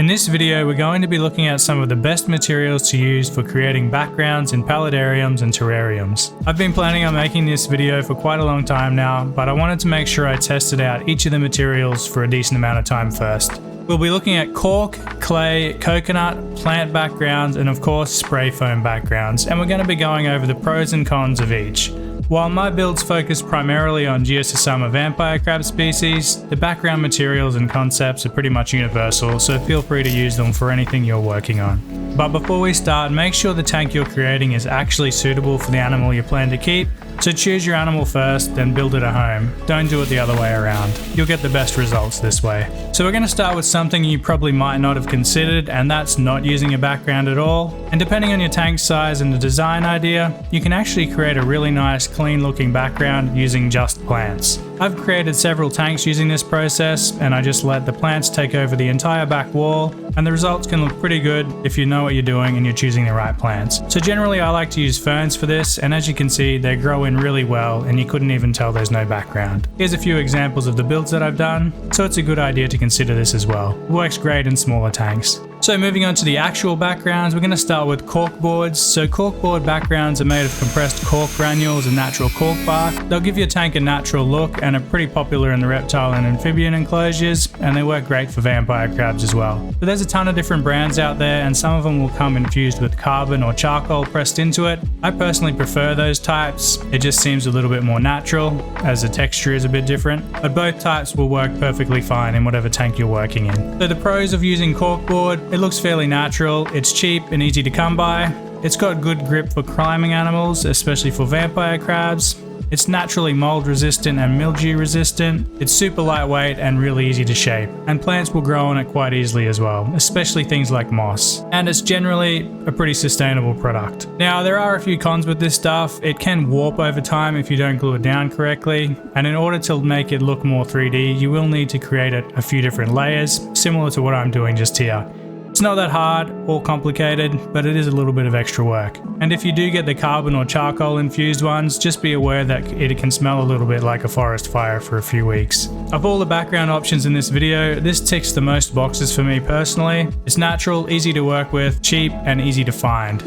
In this video, we're going to be looking at some of the best materials to use for creating backgrounds in paludariums and terrariums. I've been planning on making this video for quite a long time now, but I wanted to make sure I tested out each of the materials for a decent amount of time first. We'll be looking at cork, clay, coconut, plant backgrounds, and of course spray foam backgrounds, and we're going to be going over the pros and cons of each. While my builds focus primarily on Geososama vampire crab species, the background materials and concepts are pretty much universal, so feel free to use them for anything you're working on. But before we start, make sure the tank you're creating is actually suitable for the animal you plan to keep, so choose your animal first, then build it at home. Don't do it the other way around. You'll get the best results this way. So we're going to start with something you probably might not have considered, and that's not using a background at all. And depending on your tank size and the design idea, you can actually create a really nice, clean looking background using just plants. I've created several tanks using this process, and I just let the plants take over the entire back wall, and the results can look pretty good if you know what you're doing and you're choosing the right plants. So generally I like to use ferns for this, and as you can see, they grow in really well and you couldn't even tell there's no background. Here's a few examples of the builds that I've done, so it's a good idea to consider this as well. It works great in smaller tanks. So moving on to the actual backgrounds, we're going to start with cork boards. So cork board backgrounds are made of compressed cork granules and natural cork bark. They'll give your tank a natural look and are pretty popular in the reptile and amphibian enclosures, and they work great for vampire crabs as well. But there's a ton of different brands out there, and some of them will come infused with carbon or charcoal pressed into it. I personally prefer those types. It just seems a little bit more natural, as the texture is a bit different, but both types will work perfectly fine in whatever tank you're working in. So the pros of using cork board: it looks fairly natural, it's cheap and easy to come by, it's got good grip for climbing animals, especially for vampire crabs, it's naturally mold resistant and mildew resistant, it's super lightweight and really easy to shape, and plants will grow on it quite easily as well, especially things like moss, and it's generally a pretty sustainable product. Now there are a few cons with this stuff. It can warp over time if you don't glue it down correctly, and in order to make it look more 3D, you will need to create a few different layers, similar to what I'm doing just here. It's not that hard or complicated, but it is a little bit of extra work. And if you do get the carbon or charcoal infused ones, just be aware that it can smell a little bit like a forest fire for a few weeks. Of all the background options in this video, this ticks the most boxes for me personally. It's natural, easy to work with, cheap, and easy to find.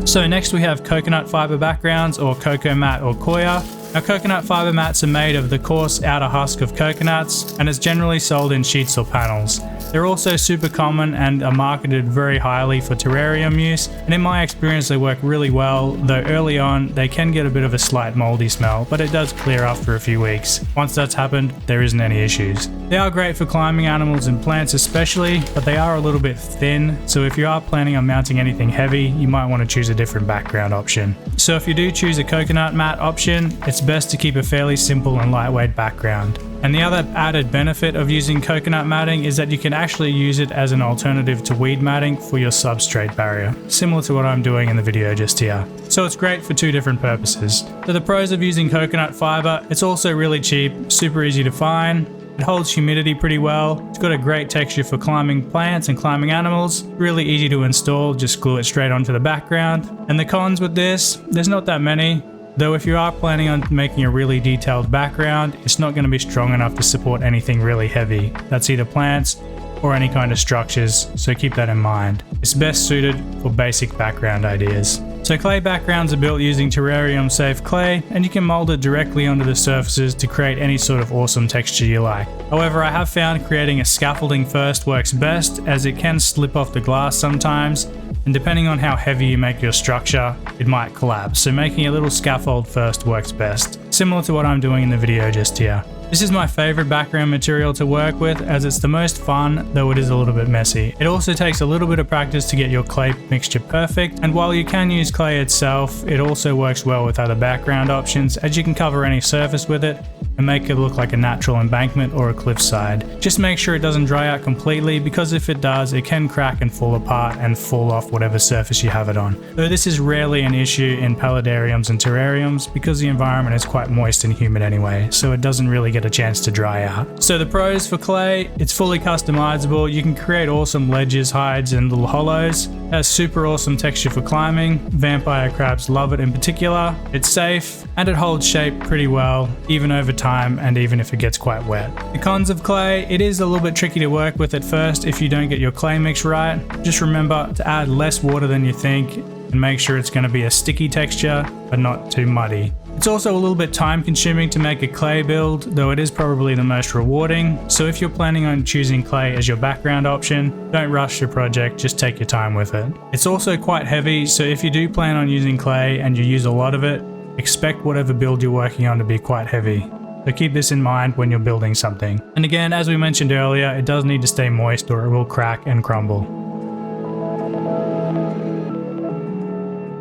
So next we have coconut fiber backgrounds, or coco mat or coir. Now coconut fiber mats are made of the coarse outer husk of coconuts, and is generally sold in sheets or panels. They're also super common and are marketed very highly for terrarium use, and in my experience they work really well, though early on they can get a bit of a slight moldy smell, but it does clear after a few weeks. Once that's happened, there isn't any issues. They are great for climbing animals and plants especially, but they are a little bit thin, so if you are planning on mounting anything heavy, you might want to choose a different background option. So if you do choose a coconut mat option, it's best to keep a fairly simple and lightweight background. And the other added benefit of using coconut matting is that you can actually use it as an alternative to weed matting for your substrate barrier, similar to what I'm doing in the video just here. So it's great for two different purposes. So the pros of using coconut fiber: it's also really cheap, super easy to find, it holds humidity pretty well, it's got a great texture for climbing plants and climbing animals, really easy to install, just glue it straight onto the background. And the cons with this, there's not that many. Though if you are planning on making a really detailed background, it's not going to be strong enough to support anything really heavy. That's either plants or any kind of structures, so keep that in mind. It's best suited for basic background ideas. So clay backgrounds are built using terrarium safe clay, and you can mold it directly onto the surfaces to create any sort of awesome texture you like. However, I have found creating a scaffolding first works best, as it can slip off the glass sometimes, and depending on how heavy you make your structure, it might collapse, so making a little scaffold first works best, similar to what I'm doing in the video just here. This is my favorite background material to work with, as it's the most fun, though it is a little bit messy. It also takes a little bit of practice to get your clay mixture perfect, and while you can use clay itself, it also works well with other background options, as you can cover any surface with it and make it look like a natural embankment or a cliffside. Just make sure it doesn't dry out completely, because if it does, it can crack and fall apart and fall off whatever surface you have it on. Though this is rarely an issue in paludariums and terrariums, because the environment is quite moist and humid anyway, so it doesn't really get a chance to dry out. So the pros for clay: it's fully customizable, you can create awesome ledges, hides and little hollows. It has super awesome texture for climbing, vampire crabs love it in particular. It's safe and it holds shape pretty well, even over time time and even if it gets quite wet. The cons of clay: it is a little bit tricky to work with at first if you don't get your clay mix right. Just remember to add less water than you think and make sure it's going to be a sticky texture but not too muddy. It's also a little bit time consuming to make a clay build, though it is probably the most rewarding. So if you're planning on choosing clay as your background option, don't rush your project, just take your time with it. It's also quite heavy, so if you do plan on using clay and you use a lot of it, expect whatever build you're working on to be quite heavy. So keep this in mind when you're building something. And again, as we mentioned earlier, it does need to stay moist or it will crack and crumble.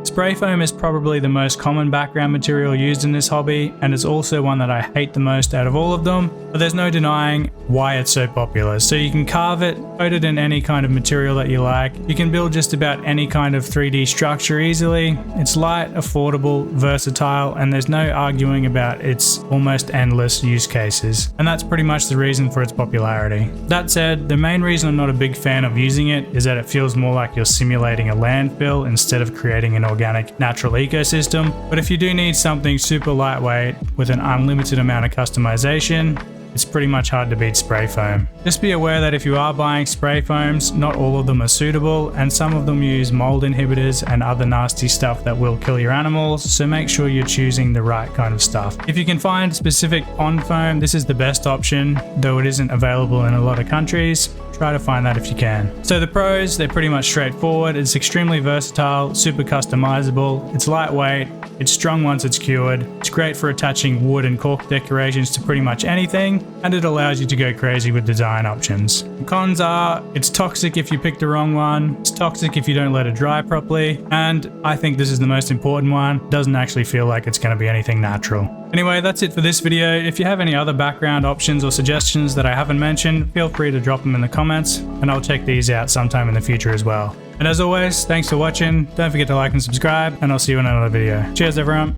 Spray foam is probably the most common background material used in this hobby, and it's also one that I hate the most out of all of them, but there's no denying why it's so popular. So you can carve it, coat it in any kind of material that you like. You can build just about any kind of 3D structure easily. It's light, affordable, versatile, and there's no arguing about its almost endless use cases. And that's pretty much the reason for its popularity. That said, the main reason I'm not a big fan of using it is that it feels more like you're simulating a landfill instead of creating an organic natural ecosystem. But if you do need something super lightweight with an unlimited amount of customization, it's pretty much hard to beat spray foam. Just be aware that if you are buying spray foams, not all of them are suitable, and some of them use mold inhibitors and other nasty stuff that will kill your animals, so make sure you're choosing the right kind of stuff. If you can find specific pond foam, this is the best option, though it isn't available in a lot of countries. Try to find that if you can. So the pros, they're pretty much straightforward. It's extremely versatile, super customizable, it's lightweight, it's strong once it's cured, it's great for attaching wood and cork decorations to pretty much anything, and it allows you to go crazy with design options. The cons are, it's toxic if you pick the wrong one, it's toxic if you don't let it dry properly, and I think this is the most important one, it doesn't actually feel like it's going to be anything natural. Anyway, that's it for this video. If you have any other background options or suggestions that I haven't mentioned, feel free to drop them in the comments, and I'll check these out sometime in the future as well. And as always, thanks for watching, don't forget to like and subscribe, and I'll see you in another video. Cheers everyone!